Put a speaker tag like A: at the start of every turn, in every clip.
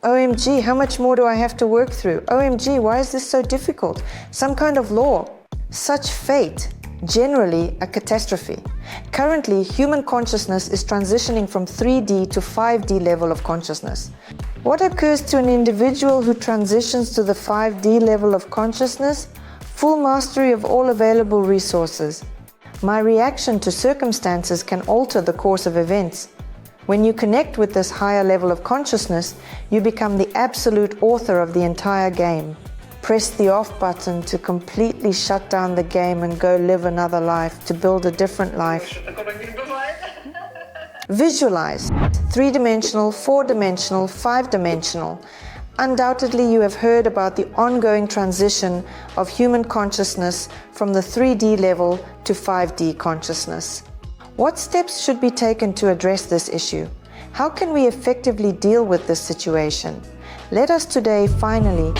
A: OMG, how much more do I have to work through? OMG, why is this so difficult? Some kind of law. Such fate. Generally a catastrophe. Currently, human consciousness is transitioning from 3D to 5D level of consciousness. What occurs to an individual who transitions to the 5D level of consciousness? Full mastery of all available resources. My reaction to circumstances can alter the course of events. When you connect with this higher level of consciousness, you become the absolute author of the entire game. Press the off button to completely shut down the game and go live another life, to build a different life. Visualize. 3-dimensional, 4-dimensional, 5-dimensional. Undoubtedly, you have heard about the ongoing transition of human consciousness from the 3D level to 5D consciousness. What steps should be taken to address this issue? How can we effectively deal with this situation? Let us today finally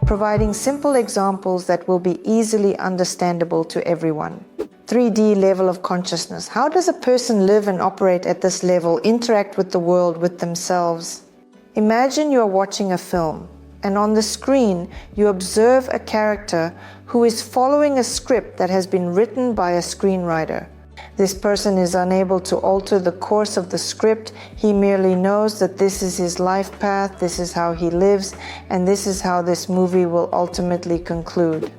A: providing simple examples that will be easily understandable to everyone. 3D level of consciousness. How does a person live and operate at this level, interact with the world, with themselves? Imagine you are watching a film, and on the screen you observe a character who is following a script that has been written by a screenwriter. This person is unable to alter the course of the script. He merely knows that this is his life path, this is how he lives, and this is how this movie will ultimately conclude.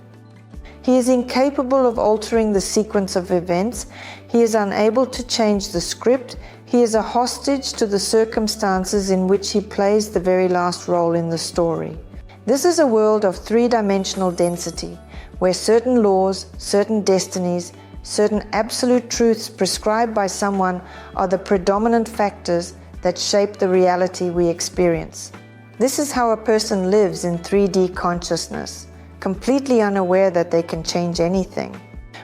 A: He is incapable of altering the sequence of events. He is unable to change the script. He is a hostage to the circumstances in which he plays the very last role in the story. This is a world of 3-dimensional density, where certain laws, certain destinies, certain absolute truths prescribed by someone are the predominant factors that shape the reality we experience. This is how a person lives in 3D consciousness, completely unaware that they can change anything.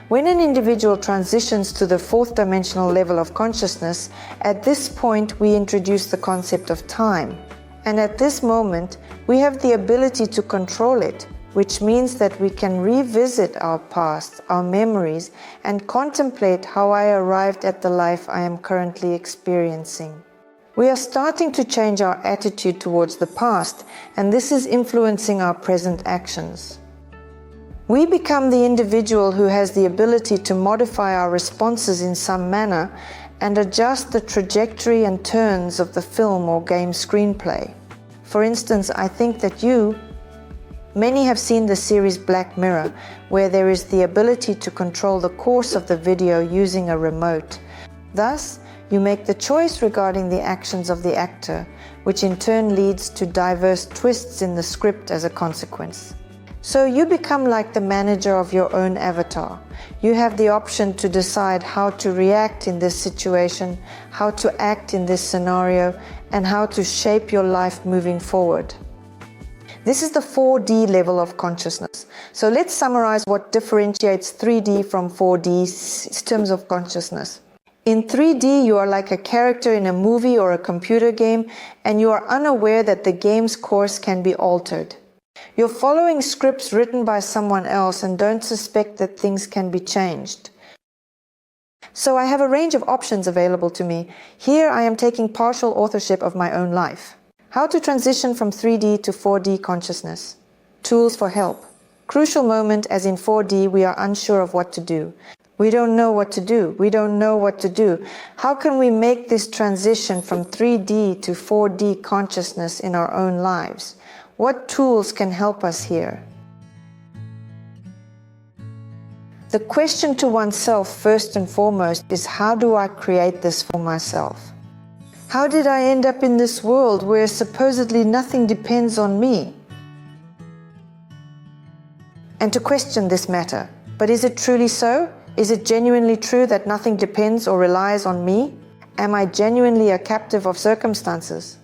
A: When an individual transitions to the 4th-dimensional level of consciousness, at this point we introduce the concept of time. And at this moment, we have the ability to control it, which means that we can revisit our past, our memories, and contemplate how I arrived at the life I am currently experiencing. We are starting to change our attitude towards the past, and this is influencing our present actions. We become the individual who has the ability to modify our responses in some manner and adjust the trajectory and turns of the film or game screenplay. For instance, I think that many have seen the series Black Mirror, where there is the ability to control the course of the video using a remote. Thus, you make the choice regarding the actions of the actor, which in turn leads to diverse twists in the script as a consequence. So you become like the manager of your own avatar. You have the option to decide how to react in this situation, how to act in this scenario, and how to shape your life moving forward. This is the 4D level of consciousness. So let's summarize what differentiates 3D from 4D systems of consciousness. In 3D, you are like a character in a movie or a computer game, and you are unaware that the game's course can be altered. You're following scripts written by someone else and don't suspect that things can be changed. So I have a range of options available to me. Here I am taking partial authorship of my own life. How to transition from 3D to 4D consciousness. Tools for help. Crucial moment, as in 4D, we are unsure of what to do. We don't know what to do. We don't know what to do. How can we make this transition from 3D to 4D consciousness in our own lives? What tools can help us here? The question to oneself first and foremost is, how do I create this for myself? How did I end up in this world where supposedly nothing depends on me? And to question this matter, but is it truly so? Is it genuinely true that nothing depends or relies on me? Am I genuinely a captive of circumstances?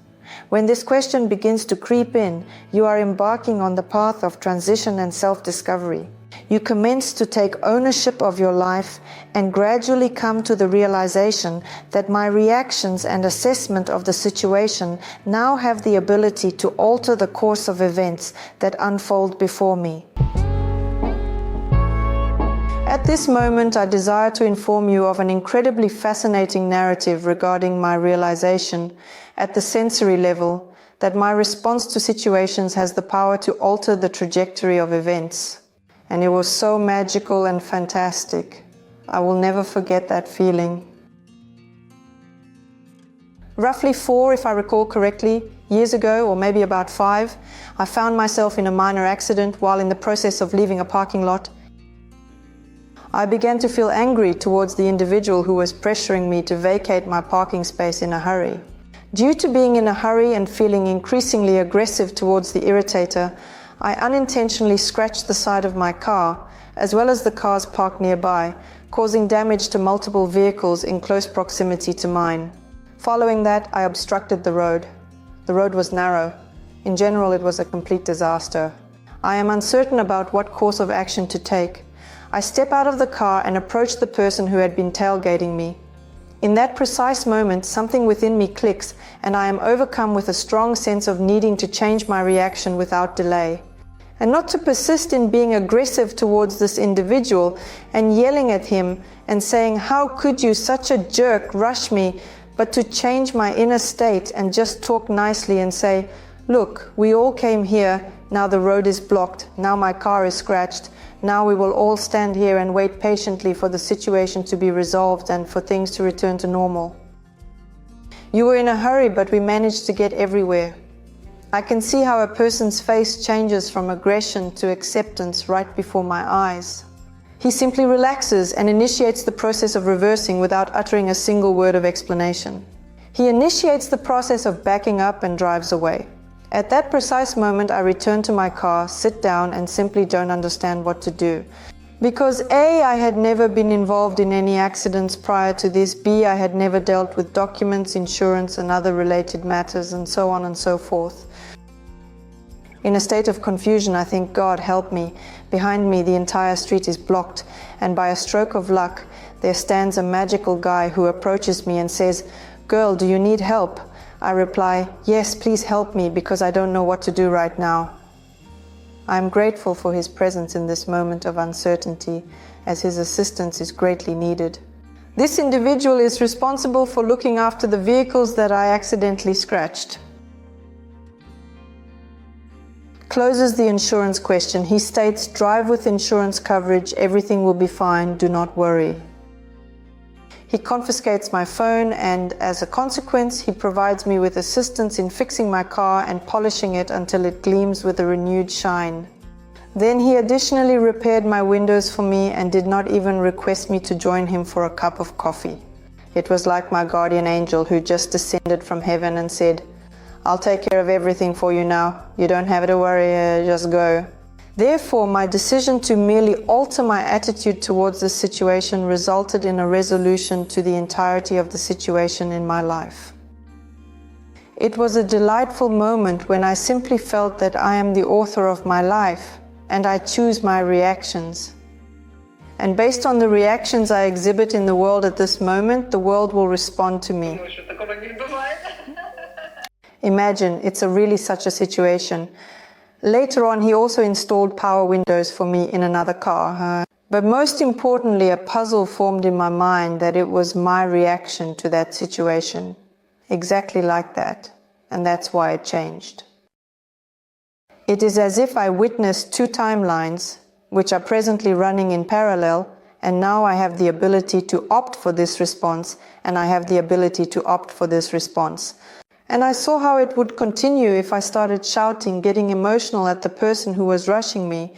A: When this question begins to creep in, you are embarking on the path of transition and self-discovery. You commence to take ownership of your life and gradually come to the realization that my reactions and assessment of the situation now have the ability to alter the course of events that unfold before me. At this moment, I desire to inform you of an incredibly fascinating narrative regarding my realization at the sensory level that my response to situations has the power to alter the trajectory of events. And it was so magical and fantastic. I will never forget that feeling. Roughly 4, if I recall correctly, years ago, or maybe about 5, I found myself in a minor accident while in the process of leaving a parking lot. I began to feel angry towards the individual who was pressuring me to vacate my parking space in a hurry. Due to being in a hurry and feeling increasingly aggressive towards the irritator, I unintentionally scratched the side of my car, as well as the cars parked nearby, causing damage to multiple vehicles in close proximity to mine. Following that, I obstructed the road. The road was narrow. In general, it was a complete disaster. I am uncertain about what course of action to take. I step out of the car and approach the person who had been tailgating me. In that precise moment, something within me clicks, and I am overcome with a strong sense of needing to change my reaction without delay. And not to persist in being aggressive towards this individual and yelling at him and saying, "How could you, such a jerk, rush me?" but to change my inner state and just talk nicely and say, "Look, we all came here, now the road is blocked, now my car is scratched, now we will all stand here and wait patiently for the situation to be resolved and for things to return to normal. You were in a hurry, but we managed to get everywhere." I can see how a person's face changes from aggression to acceptance right before my eyes. He simply relaxes and initiates the process of reversing without uttering a single word of explanation. He initiates the process of backing up and drives away. At that precise moment, I return to my car, sit down, and simply don't understand what to do. Because A, I had never been involved in any accidents prior to this, B, I had never dealt with documents, insurance, and other related matters, and so on and so forth. In a state of confusion, I think, God help me. Behind me, the entire street is blocked, and by a stroke of luck, there stands a magical guy who approaches me and says, "Girl, do you need help?" I reply, "Yes, please help me, because I don't know what to do right now." I am grateful for his presence in this moment of uncertainty, as his assistance is greatly needed. This individual is responsible for looking after the vehicles that I accidentally scratched. Closes the insurance question. He states, "Drive with insurance coverage, everything will be fine, do not worry." He confiscates my phone, and as a consequence, he provides me with assistance in fixing my car and polishing it until it gleams with a renewed shine. Then he additionally repaired my windows for me and did not even request me to join him for a cup of coffee. It was like my guardian angel who just descended from heaven and said, "I'll take care of everything for you now. You don't have to worry, just go." Therefore, my decision to merely alter my attitude towards this situation resulted in a resolution to the entirety of the situation in my life. It was a delightful moment when I simply felt that I am the author of my life and I choose my reactions. And based on the reactions I exhibit in the world at this moment, the world will respond to me. Imagine, it's really such a situation. Later on, he also installed power windows for me in another car. But most importantly, a puzzle formed in my mind that it was my reaction to that situation. Exactly like that. And that's why it changed. It is as if I witnessed 2 timelines, which are presently running in parallel, and now I have the ability to opt for this response, and I have the ability to opt for this response. And I saw how it would continue if I started shouting, getting emotional at the person who was rushing me.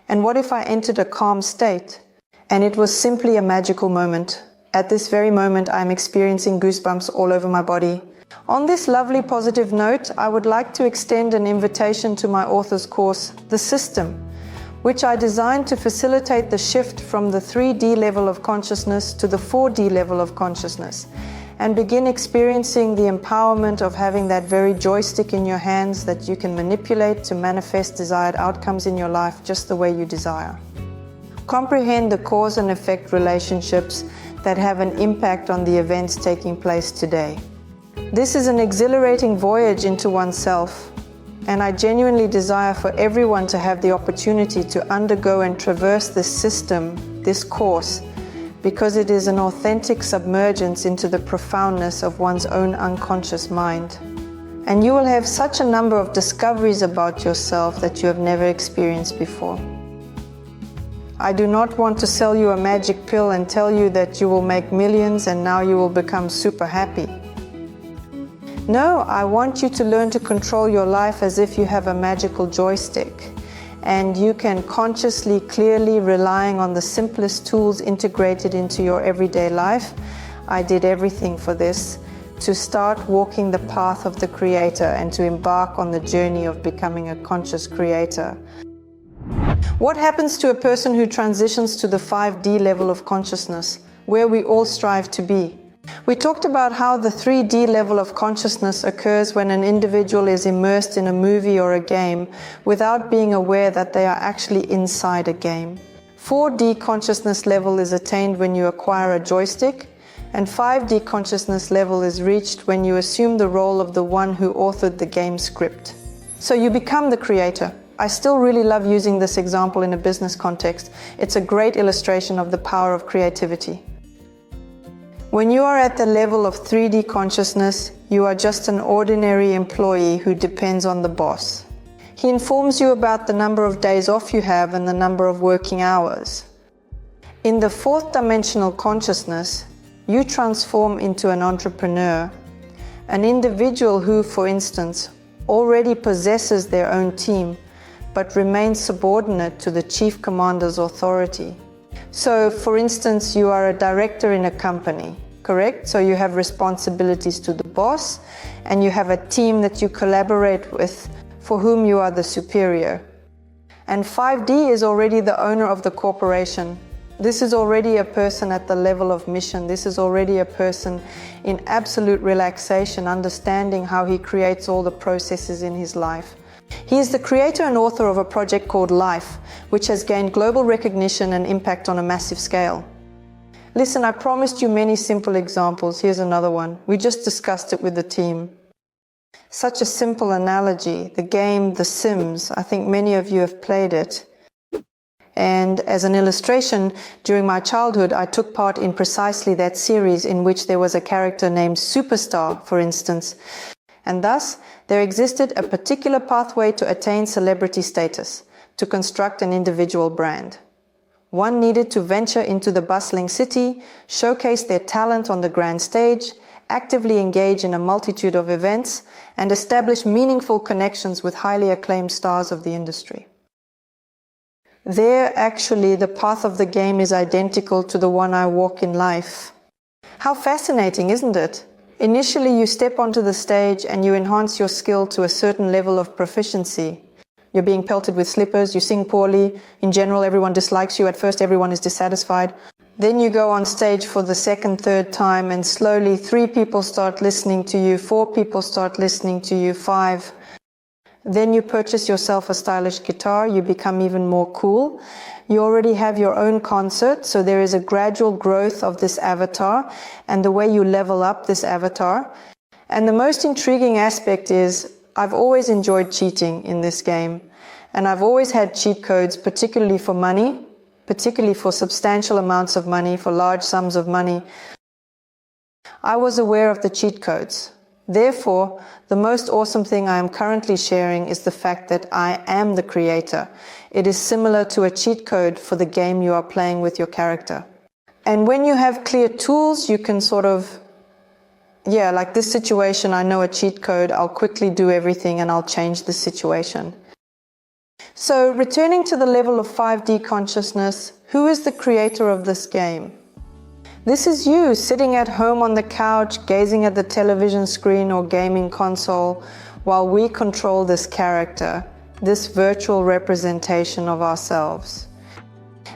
A: And what if I entered a calm state? And it was simply a magical moment. At this very moment, I'm experiencing goosebumps all over my body. On this lovely positive note, I would like to extend an invitation to my author's course, The System, which I designed to facilitate the shift from the 3D level of consciousness to the 4D level of consciousness, and begin experiencing the empowerment of having that very joystick in your hands that you can manipulate to manifest desired outcomes in your life just the way you desire. Comprehend the cause and effect relationships that have an impact on the events taking place today. This is an exhilarating voyage into oneself, and I genuinely desire for everyone to have the opportunity to undergo and traverse this system this course, because it is an authentic submergence into the profoundness of one's own unconscious mind. And you will have such a number of discoveries about yourself that you have never experienced before. I do not want to sell you a magic pill and tell you that you will make millions and now you will become super happy. No, I want you to learn to control your life as if you have a magical joystick, and you can consciously, clearly, relying on the simplest tools integrated into your everyday life. I did everything for this, to start walking the path of the creator and to embark on the journey of becoming a conscious creator. What happens to a person who transitions to the 5D level of consciousness, where we all strive to be? We talked about how the 3D level of consciousness occurs when an individual is immersed in a movie or a game without being aware that they are actually inside a game. 4D consciousness level is attained when you acquire a joystick, and 5D consciousness level is reached when you assume the role of the one who authored the game script. So you become the creator. I still really love using this example in a business context. It's a great illustration of the power of creativity. When you are at the level of 3D consciousness, you are just an ordinary employee who depends on the boss. He informs you about the number of days off you have and the number of working hours. In the fourth dimensional consciousness, you transform into an entrepreneur, an individual who, for instance, already possesses their own team, but remains subordinate to the chief commander's authority. So, for instance, you are a director in a company, correct? So you have responsibilities to the boss, and you have a team that you collaborate with, for whom you are the superior. And 5D is already the owner of the corporation. This is already a person at the level of mission. This is already a person in absolute relaxation, understanding how he creates all the processes in his life. He is the creator and author of a project called Life, which has gained global recognition and impact on a massive scale. Listen, I promised you many simple examples. Here's another one. We just discussed it with the team. Such a simple analogy, the game The Sims. I think many of you have played it. And as an illustration, during my childhood, I took part in precisely that series in which there was a character named Superstar, for instance. And thus, there existed a particular pathway to attain celebrity status, to construct an individual brand. One needed to venture into the bustling city, showcase their talent on the grand stage, actively engage in a multitude of events, and establish meaningful connections with highly acclaimed stars of the industry. There, actually, the path of the game is identical to the one I walk in life. How fascinating, isn't it? Initially, you step onto the stage and you enhance your skill to a certain level of proficiency. You're being pelted with slippers, you sing poorly, in general everyone dislikes you, at first everyone is dissatisfied. Then you go on stage for the second, third time, and slowly 3 people start listening to you, 4 people start listening to you, 5. Then you purchase yourself a stylish guitar, you become even more cool. You already have your own concert, so there is a gradual growth of this avatar and the way you level up this avatar. And the most intriguing aspect is, I've always enjoyed cheating in this game. And I've always had cheat codes, particularly for money, particularly for substantial amounts of money, for large sums of money. I was aware of the cheat codes. Therefore, the most awesome thing I am currently sharing is the fact that I am the creator. It is similar to a cheat code for the game you are playing with your character. And when you have clear tools, you can sort of, like this situation, I know a cheat code, I'll quickly do everything and I'll change the situation. So, returning to the level of 5D consciousness, who is the creator of this game? This is you, sitting at home on the couch, gazing at the television screen or gaming console, while we control this character, this virtual representation of ourselves.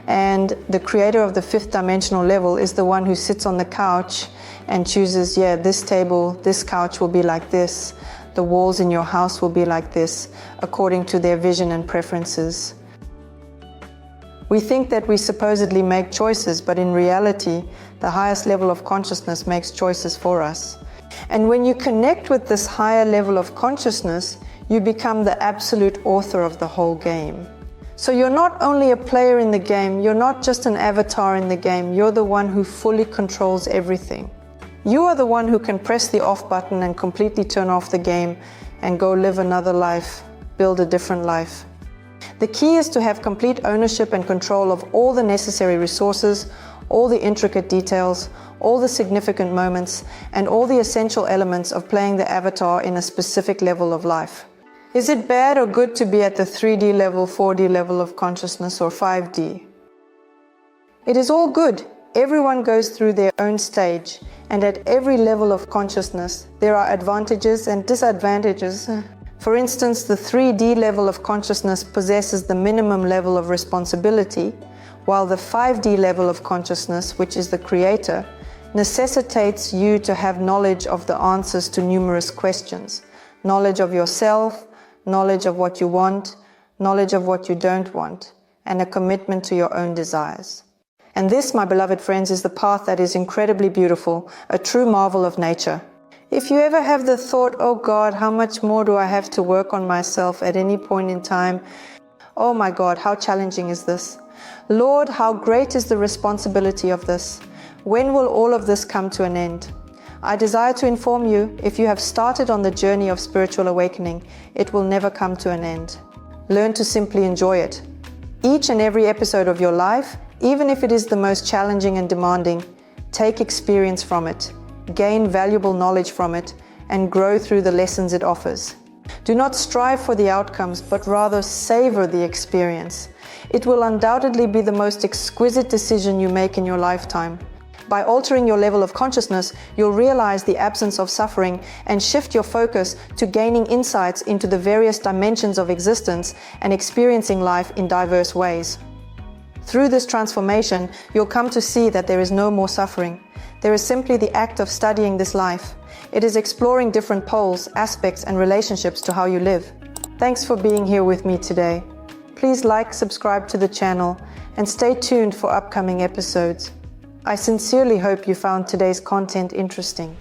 A: And the creator of the 5th dimensional level is the one who sits on the couch and chooses, this table, this couch will be like this, the walls in your house will be like this, according to their vision and preferences. We think that we supposedly make choices, but in reality, the highest level of consciousness makes choices for us. And when you connect with this higher level of consciousness, you become the absolute author of the whole game. So you're not only a player in the game, you're not just an avatar in the game, you're the one who fully controls everything. You are the one who can press the off button and completely turn off the game and go live another life, build a different life. The key is to have complete ownership and control of all the necessary resources, all the intricate details, all the significant moments, and all the essential elements of playing the avatar in a specific level of life. Is it bad or good to be at the 3D level, 4D level of consciousness, or 5D? It is all good. Everyone goes through their own stage, and at every level of consciousness, there are advantages and disadvantages. For instance, the 3D level of consciousness possesses the minimum level of responsibility, while the 5D level of consciousness, which is the creator, necessitates you to have knowledge of the answers to numerous questions, knowledge of yourself, knowledge of what you want, knowledge of what you don't want, and a commitment to your own desires. And this, my beloved friends, is the path that is incredibly beautiful, a true marvel of nature. If you ever have the thought, oh God, how much more do I have to work on myself at any point in time? Oh my God, how challenging is this? Lord, how great is the responsibility of this? When will all of this come to an end? I desire to inform you, if you have started on the journey of spiritual awakening, it will never come to an end. Learn to simply enjoy it. Each and every episode of your life, even if it is the most challenging and demanding, take experience from it, gain valuable knowledge from it, and grow through the lessons it offers. Do not strive for the outcomes, but rather savor the experience. It will undoubtedly be the most exquisite decision you make in your lifetime. By altering your level of consciousness, you'll realize the absence of suffering and shift your focus to gaining insights into the various dimensions of existence and experiencing life in diverse ways. Through this transformation, you'll come to see that there is no more suffering. There is simply the act of studying this life. It is exploring different poles, aspects, and relationships to how you live. Thanks for being here with me today. Please like, subscribe to the channel, and stay tuned for upcoming episodes. I sincerely hope you found today's content interesting.